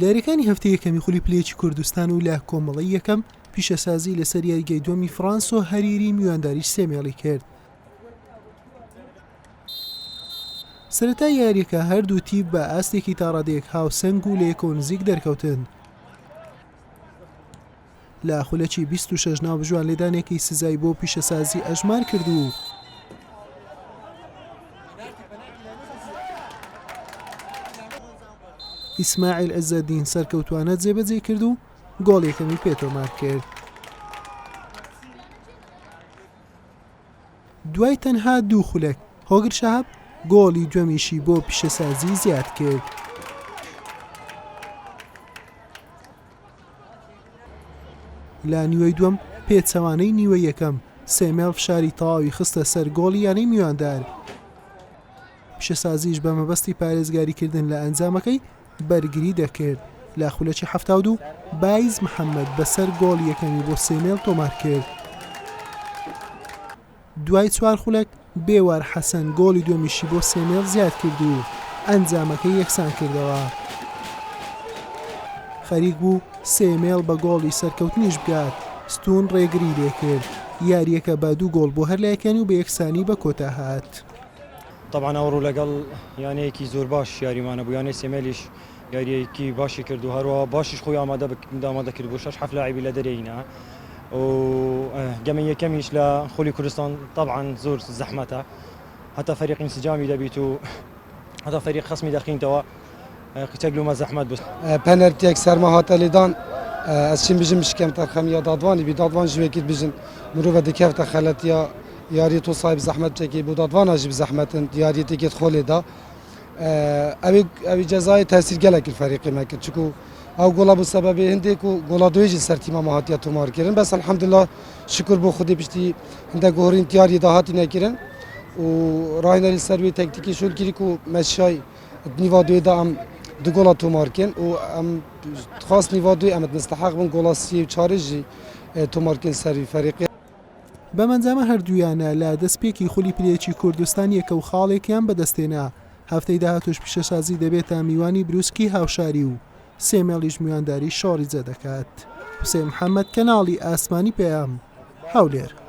لارەکانی هەفتەی یەکەمی خولی پلەیەکی کوردستان و لە کۆمەڵی یەکەم پیشەسازی لەسەر یاریگای دووەمی فرانس و هەریری میوانداریش 3 مێڵی کرد. سەرەتا یاریەکە هەردوو تیپ بە ئاستێکی تاڕادەیەک هاوسەنگ و لە یەکەوە نزیک دەرکەوتن. لە خولەکی 26 ناوبژوان لێدانێکی سزای بۆ پیشەسازی ئەژمار کرد و ئیسماعیل عەزەدین سەرکەوتوانە جێبەجێ کرد و گۆڵ یەکەمی پێتۆمار کرد. دوای تەنها دوو خولەک هۆگر شەهاب گۆڵی دووەمیشی بۆ پیشەسازی زیاد کرد. لە نیوەی دووەم پێچەوانەی نیوە یەکەم 3 مێڵ فشاری تەواوی خستە سەر گۆڵی یانەی میواندار. پیشەسازیش بە مەبەستی پارێزگاریکردن لە ئەنجامەکەی بەرگری دەکرد. لە خولەکی 72 بایز محەممەد بەسەر گۆڵ یەکەمی بۆ 3 مێڵ تۆمار کرد. دوای 4 خولەک بێوار حەسەن گۆڵی دووەمیشی بۆ 3 مێڵ زیاد کرد و ئەنجامەکەی یەکسان کردەوە. خەریک بوو 3 مێڵ بە گۆڵی سەرکەوتنیش بگات. ستون ڕێگری لێکرد. یاریەکە بە 2 گۆڵ بۆ هەر لایەکانی و بە یەکسانی بە کۆتا هات. طبعا ئەوڕۆ لەگەڵ یانەیەکی زۆر باش یاریمانە بوو، یانەی 3 مێلیش یاریەکی باشی کرد و هەروە باشیش خۆی ئامادە کرد بۆ 6 7 لاعبی لە دەرەینا و گەمە یەکەمیش لە خولی کوردستان طبعا زۆر زەحمەتە، هەتا فەریق انسجامی دەبیت و هەتا فەریق خەسمی دەخینتەوە قچەک لومە زەحمەت بوو. پەنەرتێک سەرما هاتە لێدان ئەس چیم بژم شکەم تەرخەمیە دادوانی بی دادوان ژوێکیت بژن مرۆڤە دەکەوتە خەلەتیا یاری تۆ صاحب زەحمەت بچێکی بۆ دادواناژی بزەحمەتن یاریەتێکێت خۆلێدا ئەوی جەزای تاسیرگەلێکی فەریقی مەکرد چکو ئەو گۆڵا بوو سەبەبێ هەندێک و گۆڵا دوێژی سەرتیمە هاتیە تۆمارکردن بەس الحەمدولیلا شکر بۆ خودی پشتی هەندە گۆڕین یاری داهاتی نەکردن و ڕاینەری سەروی تەکتیکی شولگیری و مەشای نیوا دوێدا ئەم دو گۆڵا تۆمارکردن و ئەم خاص نیوا دوێ ئەمەد مستحق بوون گۆڵا 34 تۆمارکردن سەروی فەریقی. بەمەنجامە هەردوویانە لە دەستپێکی خولی پلەیەکی کوردستان یەکە و خاڵێکیان بەدەستێنا. هەفتەی داهاتوش پیشەسازی دەبێتە میوانی بروسکی هاوشاری و 3 مێڵیش میوانداری شۆڕی جێ دەکات. حوسێن محەممەد کەناڵی ئاسمانی پێیام هەولێر.